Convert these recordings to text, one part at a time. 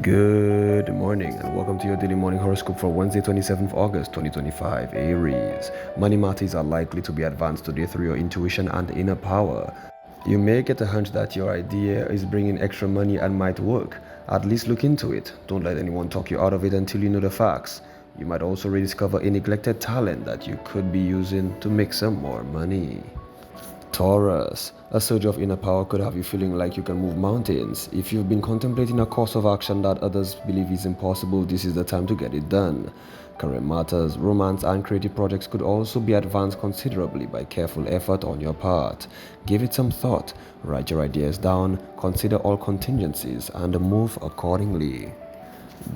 Good morning and welcome to your daily morning horoscope for Wednesday, 27th August 2025. Aries. Money matters are likely to be advanced today through your intuition and inner power. You may get a hunch that your idea is bringing extra money and might work. At least look into it. Don't let anyone talk you out of it until you know the facts. You might also rediscover a neglected talent that you could be using to make some more money. Taurus, a surge of inner power could have you feeling like you can move mountains. If you've been contemplating a course of action that others believe is impossible, this is the time to get it done. Career matters, romance, and creative projects could also be advanced considerably by careful effort on your part. Give it some thought, write your ideas down, consider all contingencies, and move accordingly.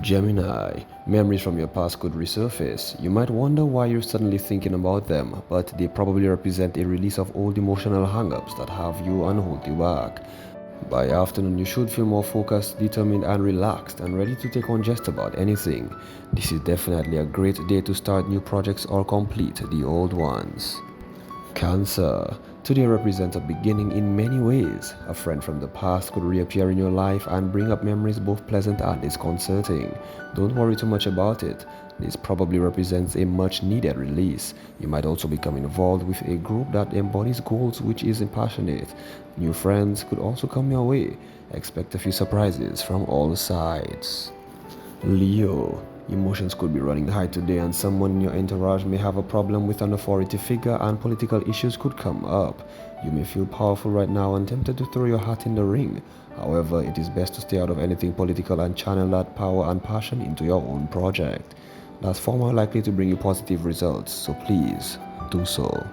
Gemini, memories from your past could resurface. You might wonder why you're suddenly thinking about them, but they probably represent a release of old emotional hang-ups that have you and hold you back. By afternoon, you should feel more focused, determined, and relaxed, and ready to take on just about anything. This is definitely a great day to start new projects or complete the old ones. Cancer. Today represents a beginning in many ways. A friend from the past could reappear in your life and bring up memories both pleasant and disconcerting. Don't worry too much about it. This probably represents a much needed release. You might also become involved with a group that embodies goals which is passionate. New friends could also come your way. Expect a few surprises from all sides. Leo. Emotions could be running high today and someone in your entourage may have a problem with an authority figure and political issues could come up. You may feel powerful right now and tempted to throw your hat in the ring. However, it is best to stay out of anything political and channel that power and passion into your own project. That's far more likely to bring you positive results, so please do so.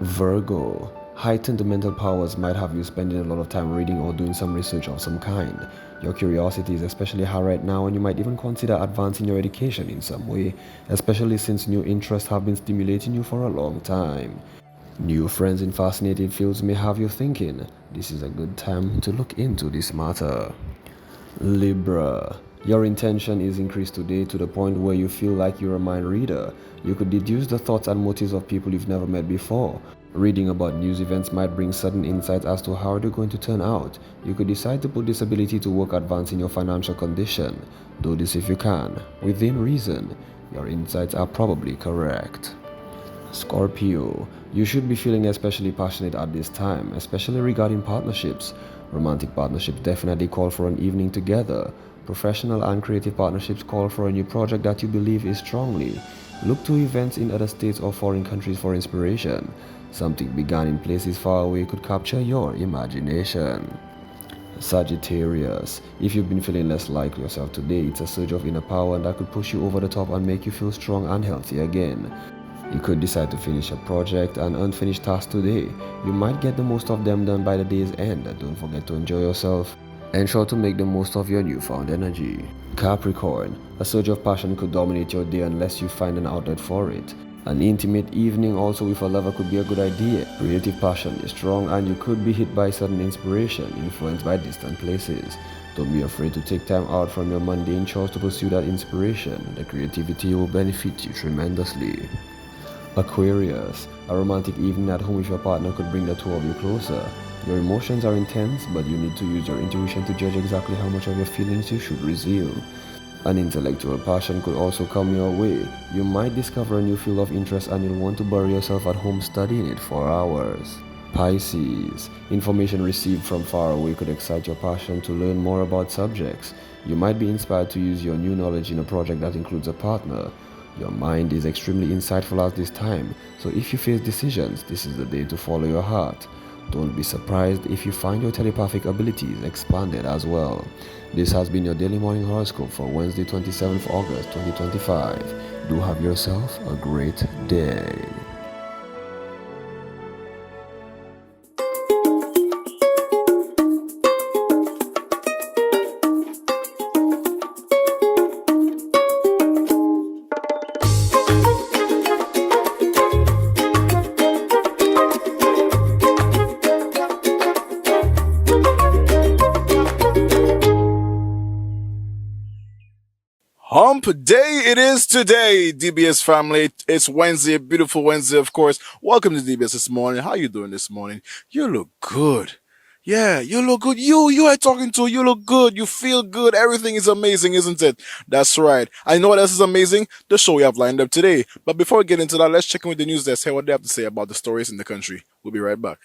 Virgo. Heightened mental powers might have you spending a lot of time reading or doing some research of some kind. Your curiosity is especially high right now and you might even consider advancing your education in some way, especially since new interests have been stimulating you for a long time. New friends in fascinating fields may have you thinking, this is a good time to look into this matter. Libra. Your intention is increased today to the point where you feel like you're a mind reader. You could deduce the thoughts and motives of people you've never met before. Reading about news events might bring sudden insights as to how they're going to turn out. You could decide to put this ability to work advancing your financial condition. Do this if you can, within reason. Your insights are probably correct. Scorpio, you should be feeling especially passionate at this time, especially regarding partnerships. Romantic partnerships definitely call for an evening together. Professional and creative partnerships call for a new project that you believe is strongly. Look to events in other states or foreign countries for inspiration. Something begun in places far away could capture your imagination. Sagittarius, if you've been feeling less like yourself today, it's a surge of inner power that could push you over the top and make you feel strong and healthy again. You could decide to finish a project and unfinished task today. You might get the most of them done by the day's end. Don't forget to enjoy yourself. Ensure to make the most of your newfound energy. Capricorn, a surge of passion could dominate your day unless you find an outlet for it. An intimate evening also with a lover could be a good idea. Creative passion is strong and you could be hit by sudden inspiration influenced by distant places. Don't be afraid to take time out from your mundane chores to pursue that inspiration. The creativity will benefit you tremendously. Aquarius, a romantic evening at home with your partner could bring the two of you closer. Your emotions are intense, but you need to use your intuition to judge exactly how much of your feelings you should reveal. An intellectual passion could also come your way. You might discover a new field of interest and you'll want to bury yourself at home studying it for hours. Pisces, information received from far away could excite your passion to learn more about subjects. You might be inspired to use your new knowledge in a project that includes a partner. Your mind is extremely insightful at this time, so if you face decisions, this is the day to follow your heart. Don't be surprised if you find your telepathic abilities expanded as well. This has been your daily morning horoscope for Wednesday, 27th August 2025. Do have yourself a great day. Hump day it is today, DBS family. It's Wednesday, a beautiful Wednesday, of course. Welcome to DBS this morning. How you doing this morning? You look good. Yeah, you look good. You are talking to. You look good. You feel good. Everything is amazing, isn't it? That's right. I know what else is amazing. The show we have lined up today. But before we get into that, let's check in with the news desk. Hear what they have to say about the stories in the country. We'll be right back.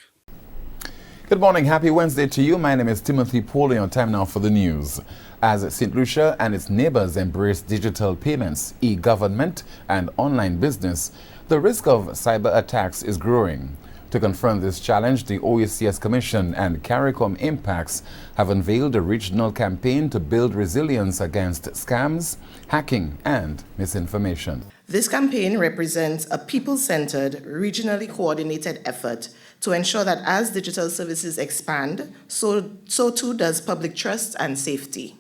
Good morning. Happy Wednesday to you. My name is Timothy Pauly. On time now for the news. As St. Lucia and its neighbors embrace digital payments, e-government, and online business, the risk of cyber attacks is growing. To confront this challenge, the OECS Commission and CARICOM Impacts have unveiled a regional campaign to build resilience against scams, hacking, and misinformation. This campaign represents a people-centered, regionally coordinated effort to ensure that as digital services expand, so too does public trust and safety.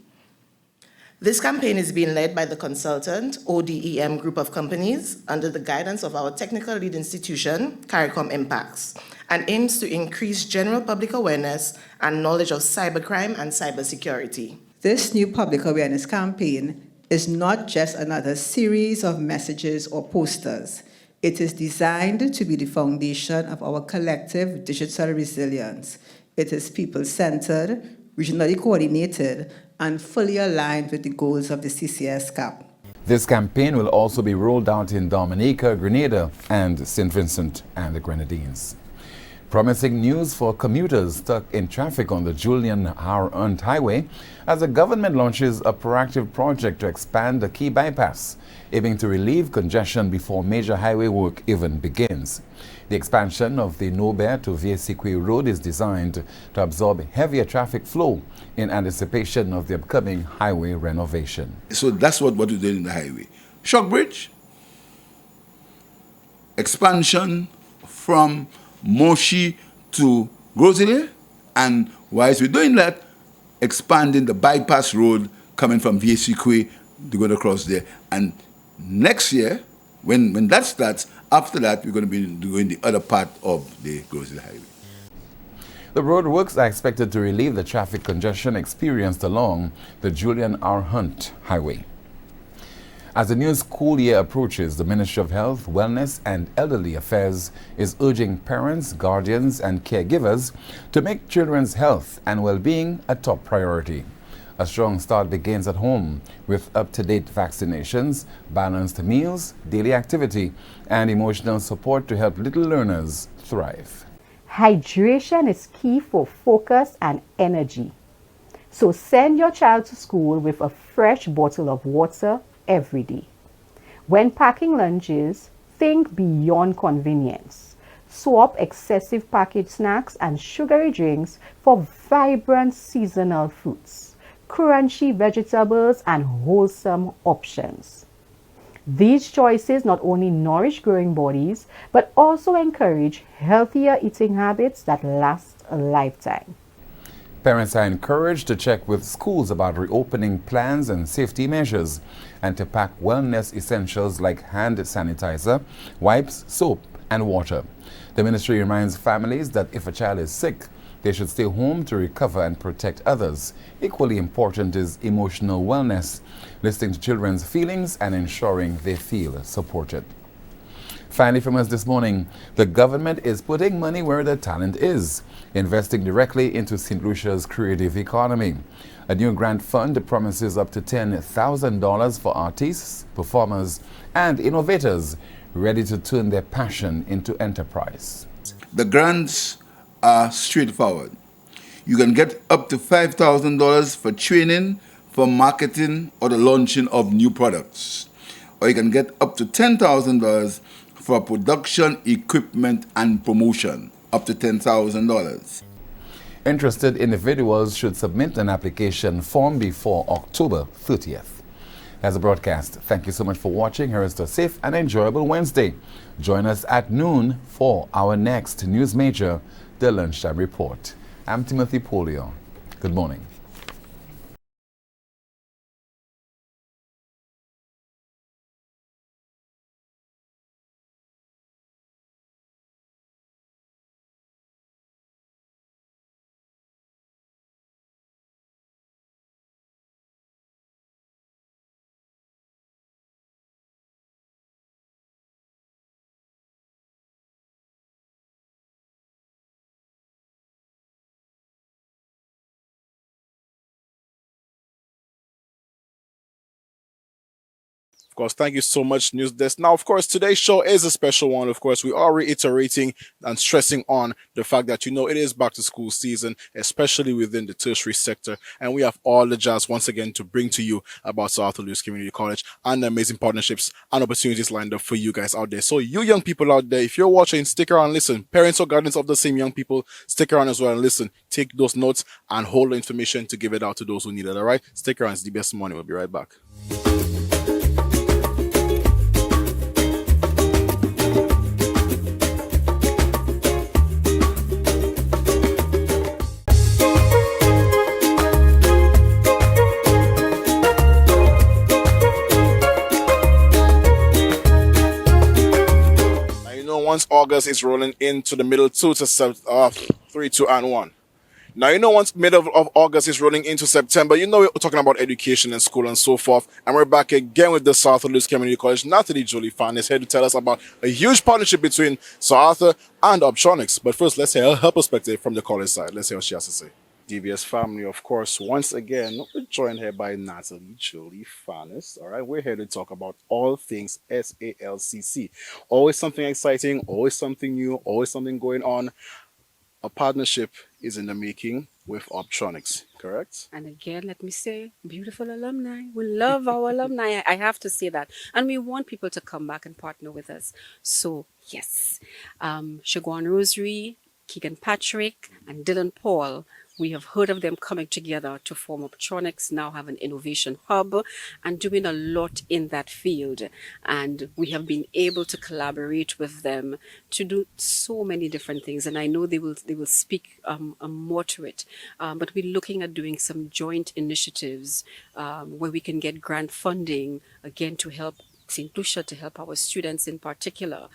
This campaign is being led by the consultant ODEM group of companies under the guidance of our technical lead institution, CARICOM Impacts, and aims to increase general public awareness and knowledge of cybercrime and cybersecurity. This new public awareness campaign is not just another series of messages or posters. It is designed to be the foundation of our collective digital resilience. It is people-centered, regionally coordinated, and fully aligned with the goals of the CCS CAP. This campaign will also be rolled out in Dominica, Grenada, and St. Vincent and the Grenadines. Promising news for commuters stuck in traffic on the Julian R. Hunt Highway as the government launches a proactive project to expand the key bypass, aiming to relieve congestion before major highway work even begins. The expansion of the Nobert to Vieux-Sequoia Road is designed to absorb heavier traffic flow in anticipation of the upcoming highway renovation. So that's what we're doing in the highway. Shock bridge, expansion from Moshi to Groseley, and whilst we're doing that, expanding the bypass road coming from Vieux-Sequoia to go across there. And next year, when that starts, after that, we're going to be doing the other part of the Groseley Highway. The road works are expected to relieve the traffic congestion experienced along the Julian R. Hunt Highway. As the new school year approaches, the Ministry of Health, Wellness and Elderly Affairs is urging parents, guardians and caregivers to make children's health and well-being a top priority. A strong start begins at home with up-to-date vaccinations, balanced meals, daily activity, and emotional support to help little learners thrive. Hydration is key for focus and energy. So send your child to school with a fresh bottle of water every day. When packing lunches, think beyond convenience. Swap excessive packaged snacks and sugary drinks for vibrant seasonal fruits, crunchy vegetables, and wholesome options. These choices not only nourish growing bodies, but also encourage healthier eating habits that last a lifetime. Parents are encouraged to check with schools about reopening plans and safety measures and to pack wellness essentials like hand sanitizer, wipes, soap, and water. The ministry reminds families that if a child is sick, they should stay home to recover and protect others. Equally important is emotional wellness, listening to children's feelings and ensuring they feel supported. Finally, from us this morning, the government is putting money where the talent is, investing directly into St. Lucia's creative economy. A new grant fund promises up to $10,000 for artists, performers, and innovators ready to turn their passion into enterprise. The grants are straightforward. You can get up to $5,000 for training, for marketing, or the launching of new products. Or you can get up to $10,000 for production, equipment, and promotion, up to $10,000. Interested individuals should submit an application form before October 30th. That's a broadcast. Thank you so much for watching. Here is a safe and enjoyable Wednesday. Join us at noon for our next news major, the Lunchtime Report. I'm Timothy Polio. Good morning. course. Thank you so much, News Desk. Now, of course, today's show is a special one. Of course, we are reiterating and stressing on the fact that, it is back to school season, especially within the tertiary sector. And we have all the jazz once again to bring to you about South Louis Community College and the amazing partnerships and opportunities lined up for you guys out there. So you young people out there, if you're watching, stick around, listen. Parents or guardians of the same young people, stick around as well and listen. Take those notes and hold the information to give it out to those who need it. All right? Stick around. It's the best morning. We'll be right back. Once August is rolling into the middle 3, 2, and 1. Now, once middle of August is rolling into September, we're talking about education and school and so forth. And we're back again with the South Louis Community College. Natalie Jolie Fan is here to tell us about a huge partnership between Sir Arthur and Orbtronics. But first, let's hear her perspective from the college side. Let's hear what she has to say. DBS family, of course, once again, we're joined here by Natalie Jolie Fanis. All right, we're here to talk about all things SALCC. Always something exciting, always something new, always something going on. A partnership is in the making with Orbtronics, correct? And again, let me say, beautiful alumni. We love our alumni. I have to say that. And we want people to come back and partner with us. So, yes, Shagwan Rosary, Keegan Patrick, and Dylan Paul, we have heard of them coming together to form Orbtronics, now have an innovation hub and doing a lot in that field. And we have been able to collaborate with them to do so many different things. And I know they will speak more to it. But we're looking at doing some joint initiatives where we can get grant funding, again, to help St. Lucia, to help our students in particular.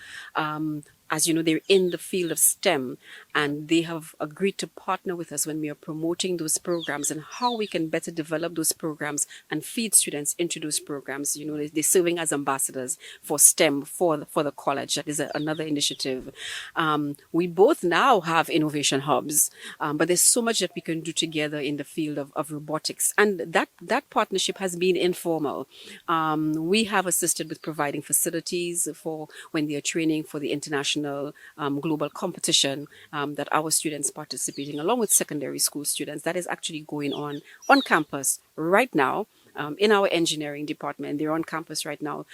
As you know, they're in the field of STEM, and they have agreed to partner with us when we are promoting those programs and how we can better develop those programs and feed students into those programs. They're serving as ambassadors for STEM for the college. That is another initiative. We both now have innovation hubs, but there's so much that we can do together in the field of robotics. And that partnership has been informal. We have assisted with providing facilities for when they are training for the international global competition that our students participating along with secondary school students. That is actually going on campus right now in our engineering department. They're on campus right now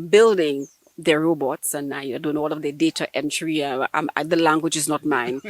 building their robots, and I don't know all of the data entry. The language is not mine.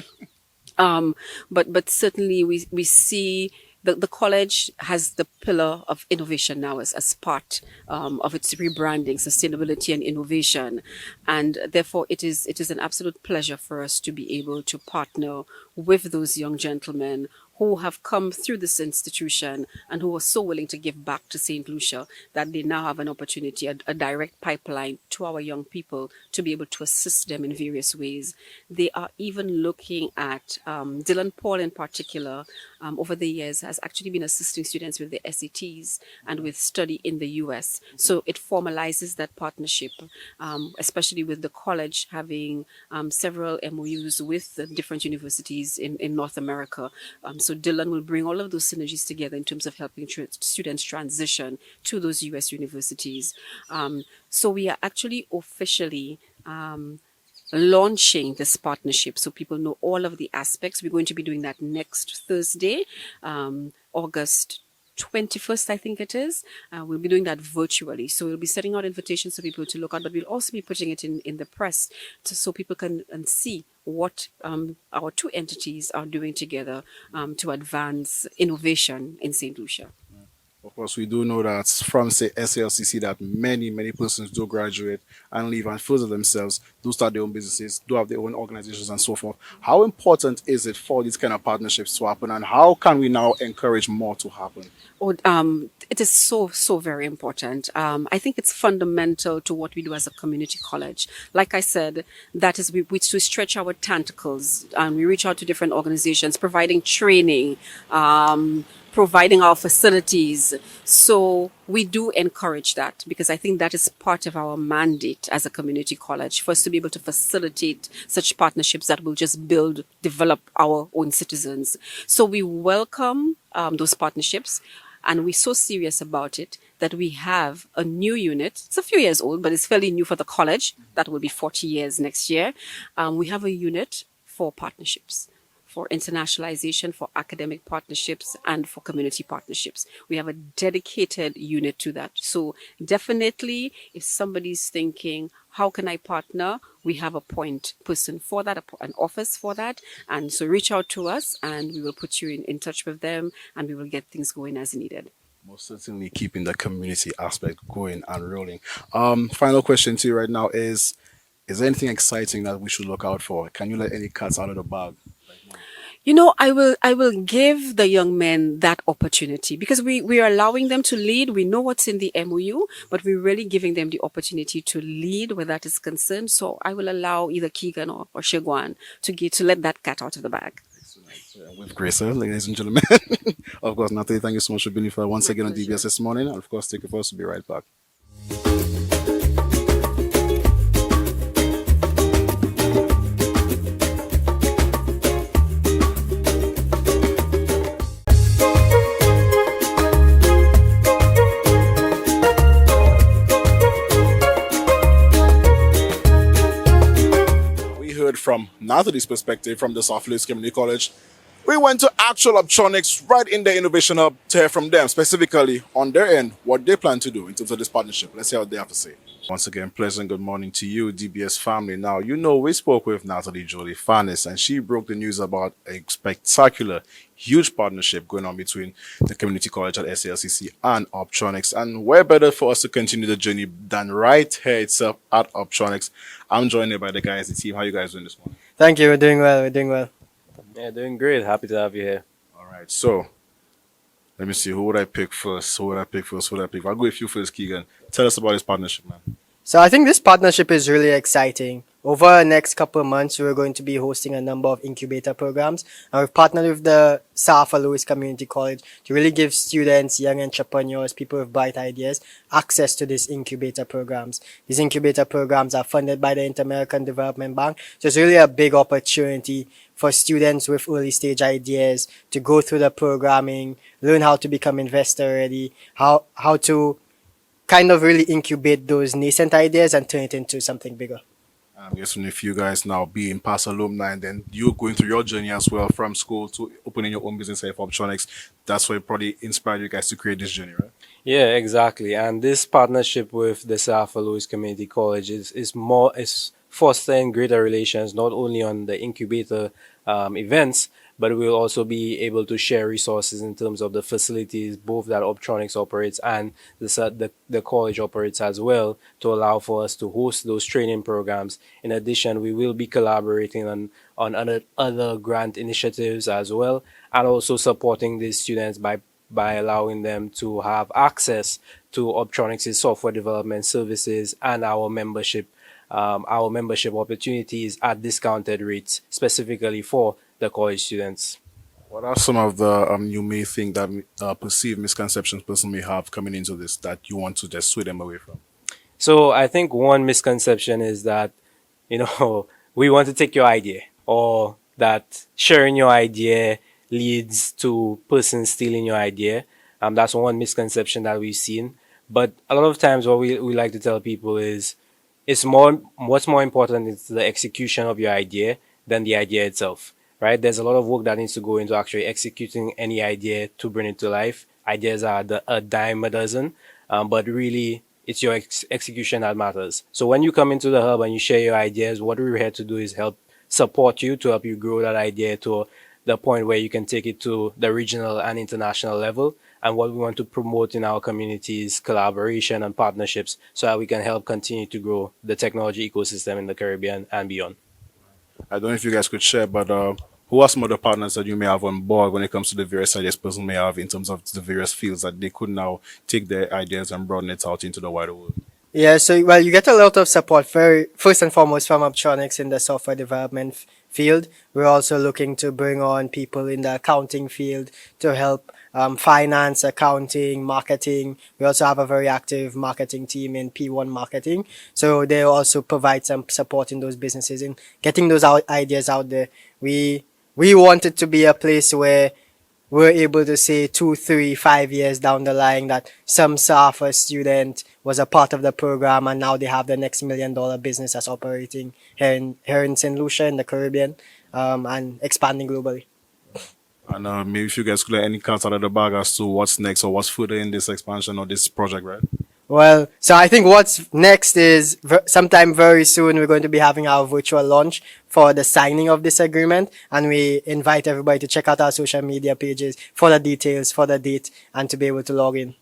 But certainly we see the college has the pillar of innovation now as part of its rebranding, sustainability and innovation. And therefore it is an absolute pleasure for us to be able to partner with those young gentlemen who have come through this institution and who are so willing to give back to St. Lucia that they now have an opportunity, a direct pipeline to our young people to be able to assist them in various ways. They are even looking at, Dylan Paul in particular, over the years has actually been assisting students with the SATs and with study in the US. So it formalizes that partnership, especially with the college having several MOUs with the different universities in North America. So Dylan will bring all of those synergies together in terms of helping students transition to those US universities. So we are actually officially launching this partnership so people know all of the aspects. We're going to be doing that next Thursday, August 21st, I think it is. We'll be doing that virtually. So we'll be setting out invitations for people to look at, but we'll also be putting it in the press so people can see what our two entities are doing together to advance innovation in St. Lucia. Of course, we do know that from SALCC that many persons do graduate and leave and further themselves, do start their own businesses, do have their own organizations and so forth. How important is it for these kind of partnerships to happen, and how can we now encourage more to happen? It is so very important. I think it's fundamental to what we do as a community college. Like I said, that is we stretch our tentacles and we reach out to different organizations, providing training, providing our facilities. So we do encourage that because I think that is part of our mandate as a community college for us to be able to facilitate such partnerships that will just develop our own citizens. So we welcome those partnerships. And we're so serious about it that we have a new unit. It's a few years old, but it's fairly new for the college. That will be 40 years next year. We have a unit for partnerships, for internationalization, for academic partnerships, and for community partnerships. We have a dedicated unit to that. So definitely, if somebody's thinking, how can I partner? We have a point person for that, an office for that. And so reach out to us and we will put you in touch with them and we will get things going as needed. Most certainly keeping the community aspect going and rolling. Final question to you right now is there anything exciting that we should look out for? Can you let any cats out of the bag? You know, I will give the young men that opportunity because we are allowing them to lead. We know what's in the MOU, but we're really giving them the opportunity to lead where that is concerned. So I will allow either Keegan or Shegwan to let that cat out of the bag. With grace, sir, ladies and gentlemen. Of course, Natalie, thank you so much for being here once again on DBS this morning. And of course, take it for us to be right back. From Natalie's perspective, from the South Wales Community College, we went to actual Orbtronics right in the Innovation Hub to hear from them, specifically on their end, what they plan to do in terms of this partnership. Let's hear what they have to say. Once again, pleasant good morning to you, DBS family. Now, you know, we spoke with Natalie Jolie Farnes, and she broke the news about a spectacular, huge partnership going on between the community college at SALCC and Orbtronics. And where better for us to continue the journey than right here itself at Orbtronics. I'm joined here by the guys, the team. How you guys doing this morning? Thank you. We're doing well. We're doing well. Yeah, doing great. Happy to have you here. All right. So, let me see. Who would I pick first? I'll go with you first, Keegan. Tell us about this partnership, man. So I think this partnership is really exciting. Over the next couple of months, we're going to be hosting a number of incubator programs. And we've partnered with the Salcc Community College to really give students, young entrepreneurs, people with bright ideas, access to these incubator programs. These incubator programs are funded by the Inter-American Development Bank. So it's really a big opportunity for students with early stage ideas to go through the programming, learn how to become investor ready, how to kind of really incubate those nascent ideas and turn it into something bigger. I'm guessing if you guys now being past alumni and then you're going through your journey as well from school to opening your own business here for Orbtronics, that's what probably inspired you guys to create this journey, right? Yeah, exactly. And this partnership with the Salcc Community College is fostering greater relations, not only on the incubator events, but we'll also be able to share resources in terms of the facilities, both that Orbtronics operates and the college operates as well, to allow for us to host those training programs. In addition, we will be collaborating on other grant initiatives as well, and also supporting these students by allowing them to have access to Orbtronics' software development services and our membership opportunities at discounted rates, specifically for the college students. What are some of the you may think that perceived misconceptions person may have coming into this that you want to just sway them away from? So I think one misconception is that, we want to take your idea, or that sharing your idea leads to persons stealing your idea. That's one misconception that we've seen. But a lot of times what we like to tell people is what's more important is the execution of your idea than the idea itself. Right? There's a lot of work that needs to go into actually executing any idea to bring it to life. Ideas are a dime a dozen, but really it's your execution that matters. So when you come into the hub and you share your ideas, what we're here to do is help support you, to help you grow that idea to the point where you can take it to the regional and international level. And what we want to promote in our community is collaboration and partnerships so that we can help continue to grow the technology ecosystem in the Caribbean and beyond. I don't know if you guys could share, but who are some of the partners that you may have on board when it comes to the various ideas person may have in terms of the various fields that they could now take their ideas and broaden it out into the wider world? Yeah, so you get a lot of support first and foremost from Orbtronics in the software development field. We're also looking to bring on people in the accounting field to help finance, accounting, marketing. We also have a very active marketing team in P1 marketing. So they also provide some support in those businesses in getting those ideas out there. We want it to be a place where we're able to say 2, 3, 5 years down the line that some staff or student was a part of the program and now they have the next $1 million business that's operating here in St. Lucia in the Caribbean, and expanding globally. And maybe if you guys could let any cards out of the bag as to what's next or what's further in this expansion or this project, right? Well, so I think what's next is sometime very soon we're going to be having our virtual launch for the signing of this agreement, and we invite everybody to check out our social media pages for the details, for the date, and to be able to log in.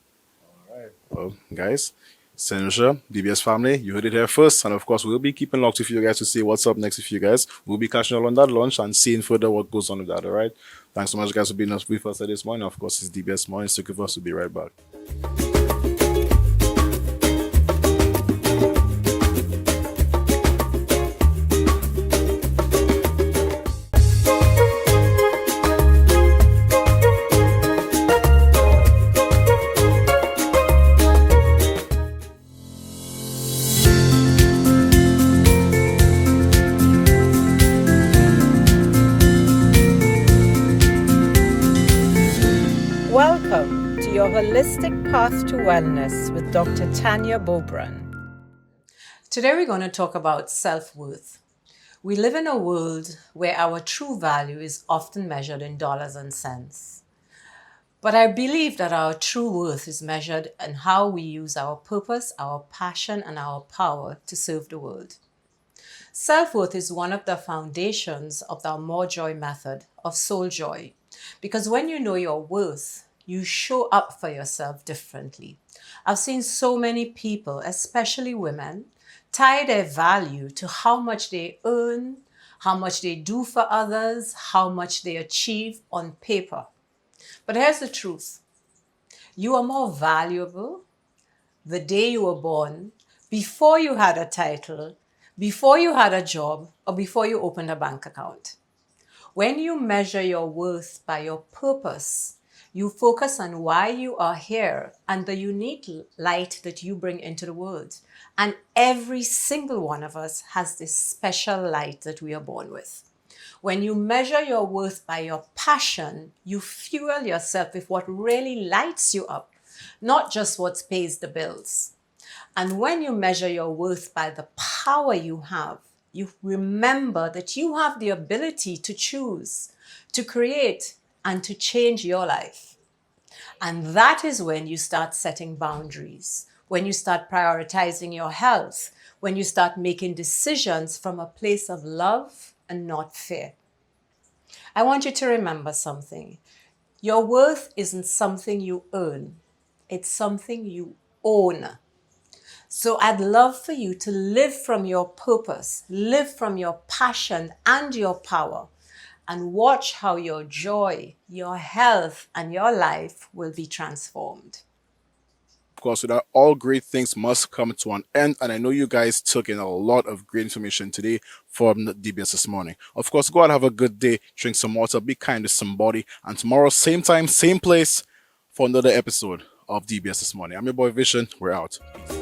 Well, guys, St. Lucia, DBS family, you heard it here first, and of course we'll be keeping locked with you guys to see what's up next with you guys. We'll be catching up on that launch and seeing further what goes on with that, all right? Thanks so much, guys, for being with us this morning. Of course, it's DBS Morning, so give us to be right back. Welcome to your Holistic Path to Wellness with Dr. Tanya Bobran. Today we're going to talk about self-worth. We live in a world where our true value is often measured in dollars and cents. But I believe that our true worth is measured in how we use our purpose, our passion, and our power to serve the world. Self-worth is one of the foundations of the More Joy method of soul joy. Because when you know your worth, you show up for yourself differently. I've seen so many people, especially women, tie their value to how much they earn, how much they do for others, how much they achieve on paper. But here's the truth. You are more valuable the day you were born, before you had a title, before you had a job, or before you opened a bank account. When you measure your worth by your purpose, you focus on why you are here and the unique light that you bring into the world. And every single one of us has this special light that we are born with. When you measure your worth by your passion, you fuel yourself with what really lights you up, not just what pays the bills. And when you measure your worth by the power you have, you remember that you have the ability to choose, to create, and to change your life. And that is when you start setting boundaries, when you start prioritizing your health, when you start making decisions from a place of love and not fear. I want you to remember something. Your worth isn't something you earn. It's something you own. So I'd love for you to live from your purpose, live from your passion and your power, and watch how your joy, your health, and your life will be transformed. Of course, with that, all great things must come to an end, and I know you guys took in a lot of great information today from the DBS this morning. Of course, go out and have a good day, drink some water, be kind to somebody, and tomorrow, same time, same place, for another episode of DBS this morning. I'm your boy Vision. We're out. Peace.